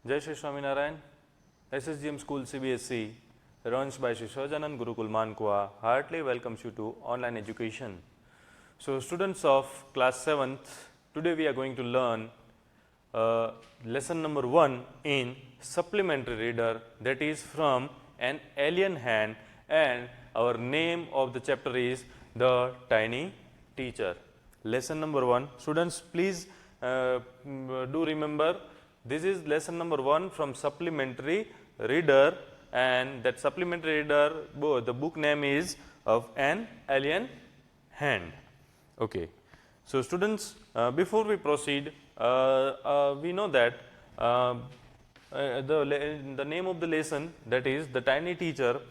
Jai Shri Swaminarayan, SSGM School CBSE, runs by Shri Sahajanand Gurukul Mankwa, heartily welcomes you to online education. So, students of class 7th, today we are going to learn lesson number 1 in supplementary reader, that is from An Alien Hand, and our name of the chapter is The Tiny Teacher. Lesson number 1, students please do remember this is lesson number 1 from supplementary reader, and that supplementary reader, the book name is of An Alien Hand. Okay. So, students, before we proceed, we know that the name of the lesson, that is The Tiny Teacher.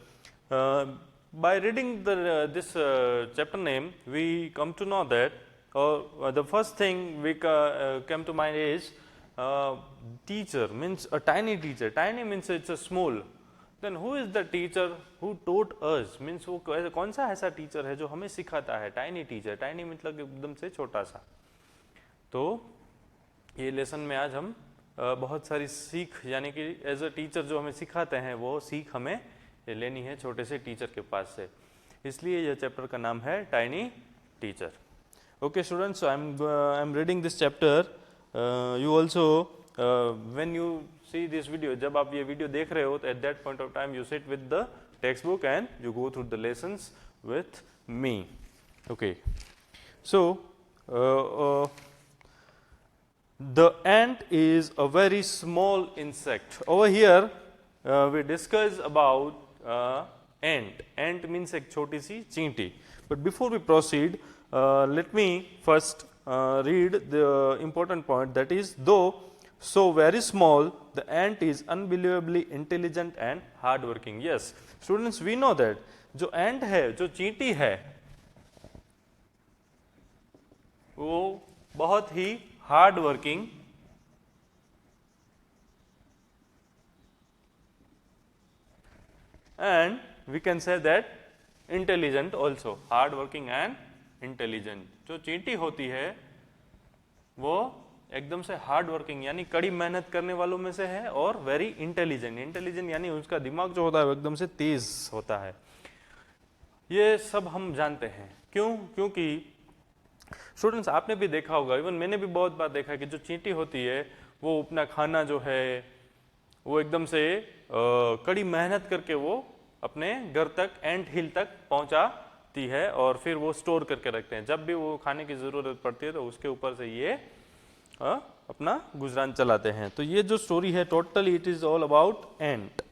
By reading this chapter name, we come to know that the first thing we came to mind is teacher, means a tiny teacher. Tiny means it's a small. Then who is the teacher who taught us, means वो कौन सा ऐसा teacher है जो हमें सिखाता है? Tiny teacher. Tiny मतलब एकदम से छोटा सा. तो ये लेसन में आज हम बहुत सारी सीख, यानी कि एज अ टीचर जो हमें सिखाते हैं वो सीख हमें लेनी है छोटे से टीचर के पास से. इसलिए यह चैप्टर का नाम है tiny teacher. Okay students, I am reading this chapter. You also when you see this video, जब आप ये वीडियो देख रहे हो तो at that point of time you sit with the textbook and you go through the lessons with me. Okay. So the ant is a very small insect. Over here we discuss about ant. Ant means एक छोटी सी चींटी. But before we proceed, let me first read the important point, that is, though so very small, the ant is unbelievably intelligent and hard working. Yes, students, we know that जो ant है, जो चींटी है, वो बहुत ही hard working and we can say that intelligent also. Hard working and intelligent. जो चींटी होती है वो एकदम से हार्ड वर्किंग यानी कड़ी मेहनत करने वालों में से है, और वेरी इंटेलिजेंट. इंटेलिजेंट यानी उसका दिमाग जो होता है वो एकदम से तेज होता है. ये सब हम जानते हैं. क्यों? क्योंकि स्टूडेंट्स, आपने भी देखा होगा, इवन मैंने भी बहुत बार देखा है कि जो चींटी होती है वो अपना खाना जो है वो एकदम से कड़ी मेहनत करके वो अपने घर तक, एंट हिल तक पहुंचाती है, और फिर वो स्टोर करके रखते हैं. जब भी वो खाने की जरूरत पड़ती है तो उसके ऊपर से ये अपना गुजरान चलाते हैं. तो ये जो स्टोरी है totally it is all about ant.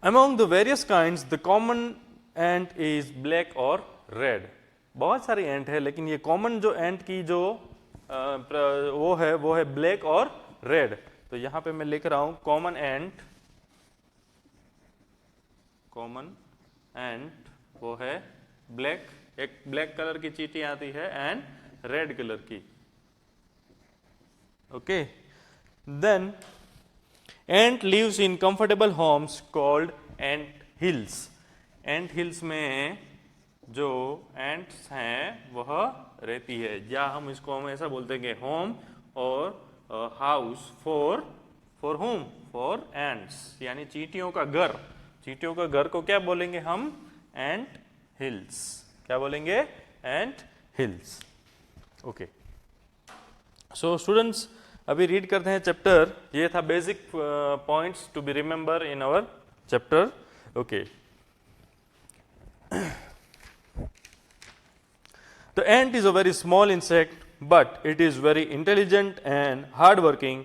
Among the various kinds the common ant is black और रेड. बहुत सारी एंट है, लेकिन ये कॉमन जो एंट की जो वो है ब्लैक और रेड. तो यहां पे मैं लिख रहा हूं कॉमन एंट. कॉमन एंट वो है ब्लैक, एक ब्लैक कलर की चींटी आती है, एंड रेड कलर की. Okay. Then ant lives in comfortable homes called ant hills. Ant hills में जो एंट्स हैं वह रहती है, या हम इसको ऐसा बोलते हैं कि होम और house for home, for ants, यानी चींटियों का घर. चींटियों का घर को क्या बोलेंगे हम? Ant hills. क्या बोलेंगे? Ant hills. Okay. So students, अभी रीड करते हैं चैप्टर. ये था basic points to be remember in our chapter. Okay. The ant is a very small insect, but it is very intelligent and hard-working.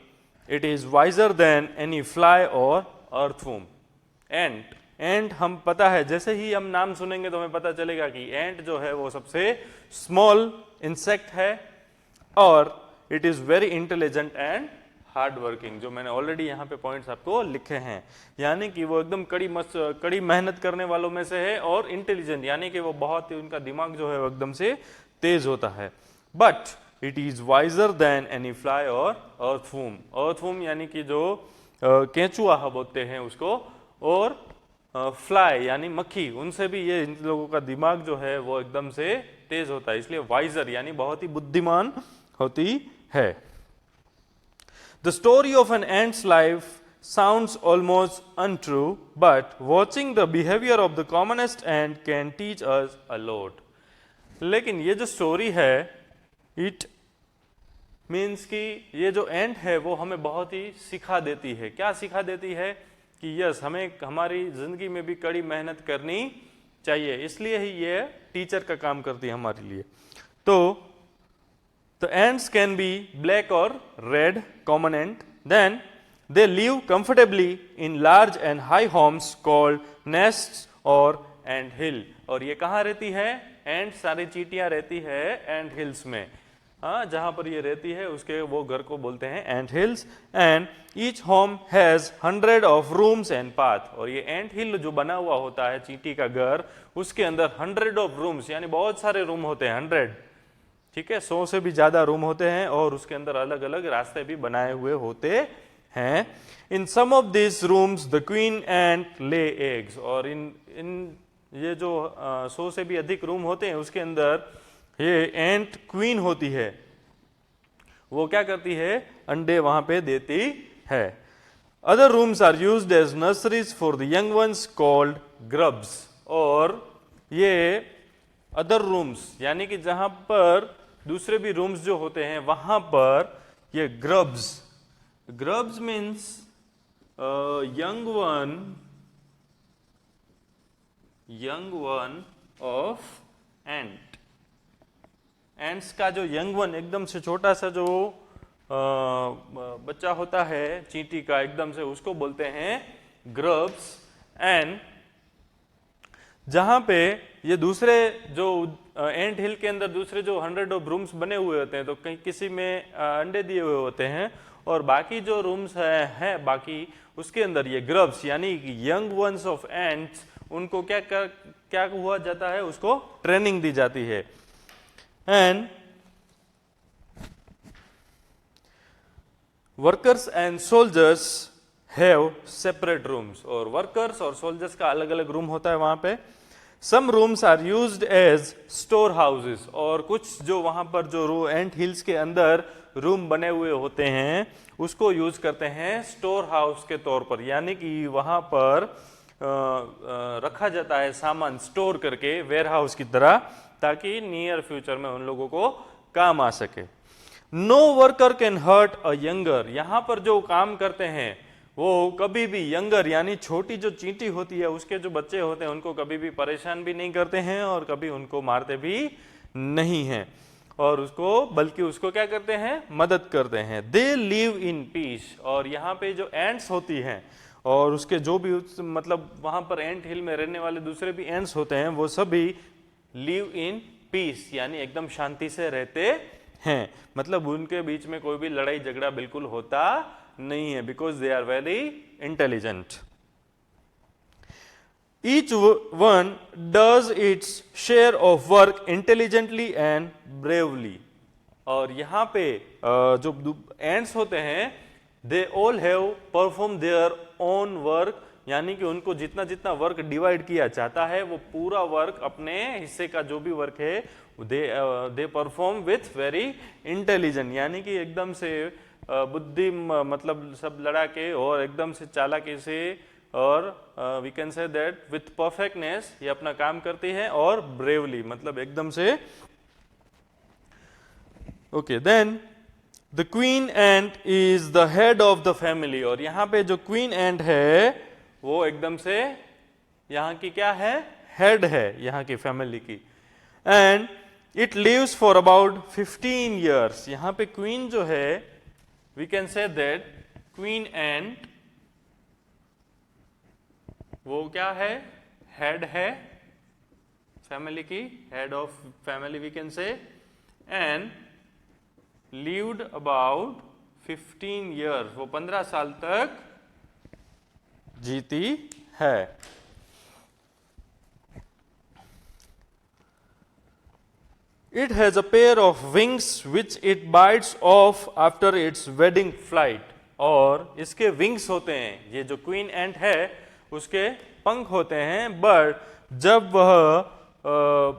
It is wiser than any fly or earthworm. Ant. एंट हम पता है, जैसे ही हम नाम सुनेंगे तो हमें पता चलेगा कि एंट जो है वो सबसे स्मॉल इंसेक्ट है, और it is very intelligent and hard working. जो मैंने ऑलरेडी यहाँ पे पॉइंट्स आपको लिखे हैं, यानी कि वो एकदम कड़ी मेहनत करने वालों में से है, और इंटेलिजेंट यानी कि वो बहुत ही, उनका दिमाग जो है वो एकदम से तेज होता है. But it is visor then any fly और अर्थवूम. अर्थवूम यानी कि जो केंचुआ बोलते हैं उसको, और फ्लाई यानी मक्खी, उनसे भी ये इन लोगों का दिमाग जो है वो एकदम से तेज होता है, इसलिए वाइजर यानी बहुत ही बुद्धिमान होती है. The story of an ant's life sounds almost untrue, but watching the behavior of the commonest ant can teach us a lot. लेकिन ये जो स्टोरी है, इट मीन्स कि ये जो एंट है वो हमें बहुत ही सिखा देती है. क्या सिखा देती है? कि यस, हमें हमारी जिंदगी में भी कड़ी मेहनत करनी चाहिए, इसलिए ही ये टीचर का काम करती है हमारे लिए. तो the ants can be black or red, common ant. Then they live comfortably in large and high homes called nests or ant hill. और ये कहाँ रहती है? एंट सारी चींटियां रहती है एंट हिल्स में. हाँ, जहां पर ये रहती है उसके वो घर को बोलते हैं ant hills. And each home has 100 of rooms and path. और ये एंट हिल जो बना हुआ होता है चींटी का घर, उसके अंदर 100 ऑफ रूम्स यानी बहुत सारे रूम होते हैं. 100, ठीक है, 100 से भी ज्यादा रूम होते हैं और उसके अंदर अलग अलग रास्ते भी बनाए हुए होते हैं. In some of this rooms the queen ant lay eggs. और इन ये जो 100 से भी अधिक रूम होते हैं उसके अंदर ये एंट क्वीन होती है, वो क्या करती है? अंडे वहां पे देती है. Other rooms are used as nurseries for the young ones called grubs. और ये अदर रूम्स यानी कि जहां पर दूसरे भी रूम्स जो होते हैं वहां पर ये grubs means young one of ant. Ants का जो यंग वन, एकदम से छोटा सा जो बच्चा होता है चींटी का एकदम से, उसको बोलते हैं ग्रब्स. एंड जहां पे ये दूसरे जो एंट हिल के अंदर दूसरे जो 100 ऑफ रूम्स बने हुए होते हैं, तो कहीं किसी में अंडे दिए हुए होते हैं और बाकी जो रूम्स हैं बाकी उसके अंदर ये ग्रब्स यानी यंग वंस ऑफ एंट्स, उनको क्या हुआ जाता है? उसको ट्रेनिंग दी जाती है. And workers and soldiers have separate rooms. और वर्कर्स और सोल्जर्स का अलग अलग रूम होता है वहां पे. Some rooms are used as store houses. और कुछ जो वहां पर जो एंट हिल्स के अंदर रूम बने हुए होते हैं उसको यूज करते हैं स्टोर हाउस के तौर पर, यानी कि वहां पर रखा जाता है सामान स्टोर करके वेयर हाउस की तरह, ताकि नियर फ्यूचर में उन लोगों को काम आ सके. No worker can hurt a younger. यहां पर जो काम करते हैं वो कभी भी यंगर यानी छोटी जो चींटी होती है उसके जो बच्चे होते हैं उनको कभी भी परेशान भी नहीं करते हैं और कभी उनको मारते भी नहीं हैं, और बल्कि उसको क्या करते हैं? मदद करते हैं. They live in peace. और यहाँ पे जो एंट्स होती हैं और उसके जो भी मतलब वहां पर एंट हिल में रहने वाले दूसरे भी एंट्स होते हैं, वो सभी लिव इन पीस यानी एकदम शांति से रहते हैं. मतलब उनके बीच में कोई भी लड़ाई झगड़ा बिल्कुल होता नहीं है, because they are very intelligent. Each one does its share of work intelligently and bravely. और यहाँ पे जो एंट्स होते हैं they all have perform their own work, यानी कि उनको जितना जितना वर्क डिवाइड किया जाता है वो पूरा वर्क अपने हिस्से का जो भी वर्क है they perform with very intelligent, यानी कि एकदम से बुद्धि मतलब सब लड़ा के और एकदम से चालाकी से, और we can say that with perfectness ये अपना काम करती है, और ब्रेवली मतलब एकदम से. Okay, then the queen ant is the head of the family. और यहाँ पे जो क्वीन एंट है वो एकदम से यहाँ की क्या है? हेड है यहाँ की फैमिली की. And it lives for about 15 years. यहाँ पे क्वीन जो है we can say that queen ant वो क्या है? हेड है फैमिली की, head of family we can say. And lived about 15 years. वो 15 साल तक जीती है. It has a pair of wings which it bites off after its wedding flight. और इसके विंग्स होते हैं, ये जो क्वीन एंट है उसके पंख होते हैं, बट जब वह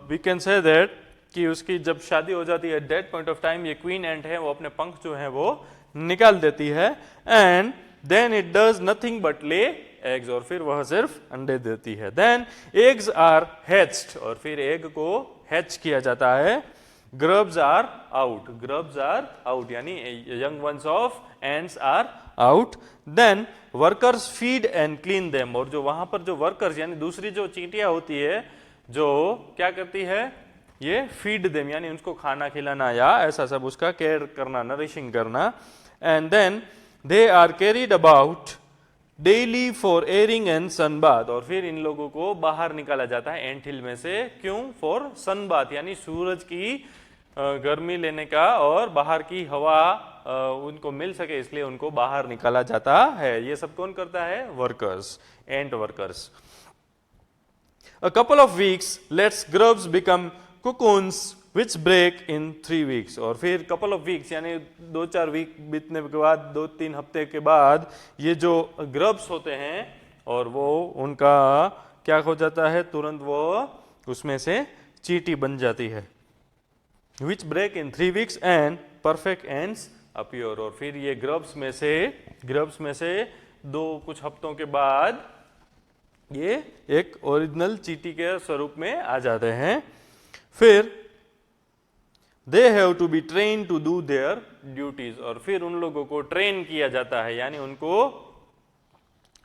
वी कैन से दैट कि उसकी जब शादी हो जाती है डेट पॉइंट ऑफ टाइम, ये क्वीन एंट है वो अपने पंख जो है वो निकाल देती है, and then it does nothing but lay eggs, और फिर वह सिर्फ अंडे देती है। देन एग्स आर हैच्ड, और फिर एग को हैच किया जाता है। Grubs are out, grubs are out यानी young ones of ants are out. Then workers feed and clean them, और जो वहां पर जो वर्कर्स यानी दूसरी जो चींटियां होती है जो क्या करती है, ये फीड देम यानी उनको खाना खिलाना या ऐसा सब उसका केयर करना, नरिशिंग करना। And then they are carried about daily for airing and sun bath, और फिर इन लोगों को बाहर निकाला जाता है एंट हिल में से। क्यों? फॉर सन बाथ यानी सूरज की गर्मी लेने का और बाहर की हवा उनको मिल सके, इसलिए उनको बाहर निकाला जाता है। ये सब कौन करता है? Workers, ant workers. A couple of weeks lets grubs become cocoons which break in 3 weeks, और फिर couple of weeks यानी 2-4 वीक बीतने के बाद, 2-3 हफ्ते के बाद ये जो ग्रब्स होते हैं और वो उनका क्या हो जाता है, तुरंत वो उसमें से चींटी बन जाती है। which break in 3 weeks and perfect ants appear, और फिर ये ग्रब्स में से कुछ हफ्तों के बाद ये एक ओरिजिनल चींटी के स्वरूप में आ जाते हैं। फिर they have to be train to do their duties, और फिर उन लोगों को ट्रेन किया जाता है यानी उनको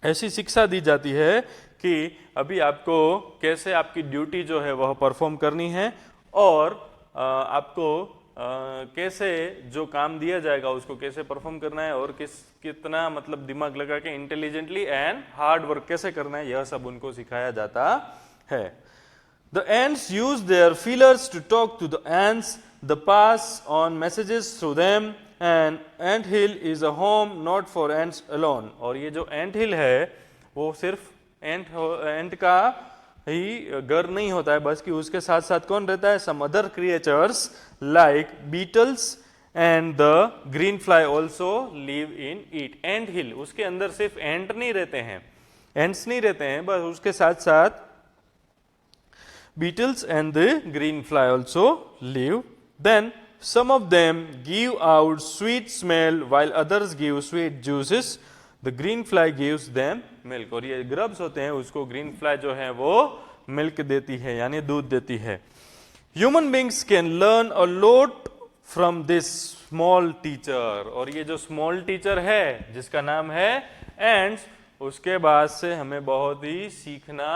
ऐसी शिक्षा दी जाती है कि अभी आपको कैसे आपकी ड्यूटी जो है वह परफॉर्म करनी है, और आपको कैसे जो काम दिया जाएगा उसको कैसे परफॉर्म करना है, और कितना मतलब दिमाग लगा के इंटेलिजेंटली एंड हार्ड वर्क कैसे करना है, यह सब उनको सिखाया जाता है। The ants use their feelers to talk to the ants, the pass on messages through them, and ant hill is a home not for ants alone, और ये जो एंट हिल है वो सिर्फ एंट का ही घर नहीं होता है, बस कि उसके साथ साथ कौन रहता है, some other creatures like beetles and the green fly also live in it. Ant hill, उसके अंदर सिर्फ एंट नहीं रहते हैं, एंट्स नहीं रहते हैं, बस उसके साथ साथ beetles and the green fly also live. Then some of them give out sweet smell while others give sweet juices. The green fly gives them milk, और ये ग्रब्स होते हैं उसको ग्रीन फ्लाई जो है वो मिल्क देती है यानी दूध देती है। Human beings can learn a lot from this small teacher, और ये जो स्मॉल टीचर है जिसका नाम है एंड्स, उसके बाद से हमें बहुत ही सीखना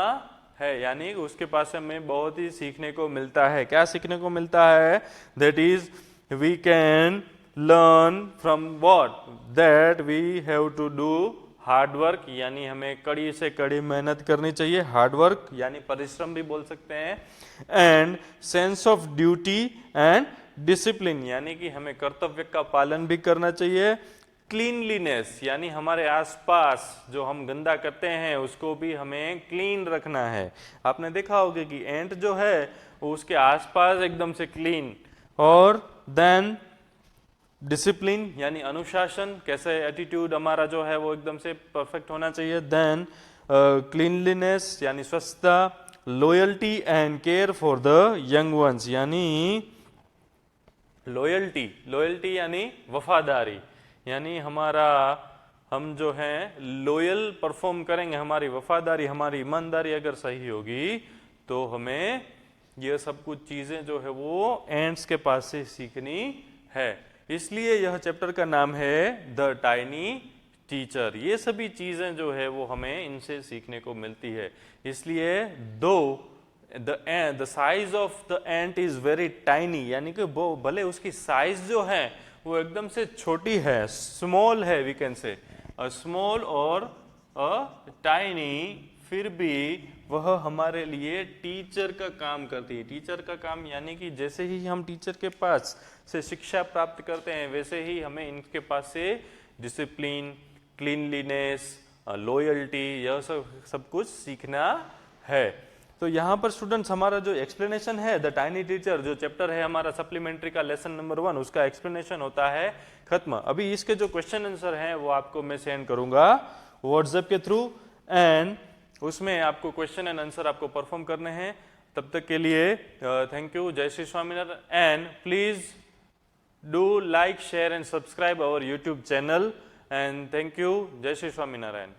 है, यानी उसके पास हमें बहुत ही सीखने को मिलता है। क्या सीखने को मिलता है? That is we can learn from what, that we have to do hard work, यानी हमें कड़ी से कड़ी मेहनत करनी चाहिए, हार्ड वर्क यानी परिश्रम भी बोल सकते हैं, and sense of duty and discipline यानी कि हमें कर्तव्य का पालन भी करना चाहिए, क्लीनलीनेस यानी हमारे आसपास जो हम गंदा करते हैं उसको भी हमें क्लीन रखना है। आपने देखा होगा कि एंट जो है वो उसके आसपास एकदम से क्लीन, और देन डिसिप्लिन यानी अनुशासन, कैसे एटीट्यूड हमारा जो है वो एकदम से परफेक्ट होना चाहिए, देन क्लीनलीनेस यानी स्वच्छता, loyalty and care for the young once यानी लॉयल्टी यानी वफादारी, यानी हम जो हैं लॉयल परफॉर्म करेंगे, हमारी वफादारी हमारी ईमानदारी अगर सही होगी तो हमें ये सब कुछ चीजें जो है वो एंट्स के पास से सीखनी है। इसलिए यह चैप्टर का नाम है द टाइनी टीचर। ये सभी चीजें जो है वो हमें इनसे सीखने को मिलती है। इसलिए दो the size of the ant is very tiny, यानी कि वो भले उसकी साइज जो है वो एकदम से छोटी है, स्मॉल है, वी कैन से स्मॉल और टाइनी, फिर भी वह हमारे लिए टीचर का काम करती है। टीचर का काम यानी कि जैसे ही हम टीचर के पास से शिक्षा प्राप्त करते हैं वैसे ही हमें इनके पास से डिसिप्लिन, क्लीनलीनेस, लॉयल्टी, यह सब कुछ सीखना है। तो यहाँ पर स्टूडेंट्स हमारा जो एक्सप्लेनेशन है द टाइनी टीचर, जो चैप्टर है हमारा सप्लीमेंट्री का लेसन नंबर 1, उसका एक्सप्लेनेशन होता है खत्म। अभी इसके जो क्वेश्चन आंसर हैं वो आपको मैं सेंड करूंगा व्हाट्सएप के थ्रू, एंड उसमें आपको क्वेश्चन एंड आंसर आपको परफॉर्म करने हैं। तब तक के लिए थैंक यू, जय Shri Swaminarayan, and please Do like, share and subscribe our YouTube channel, and thank you. Jai Shri Swaminarayan.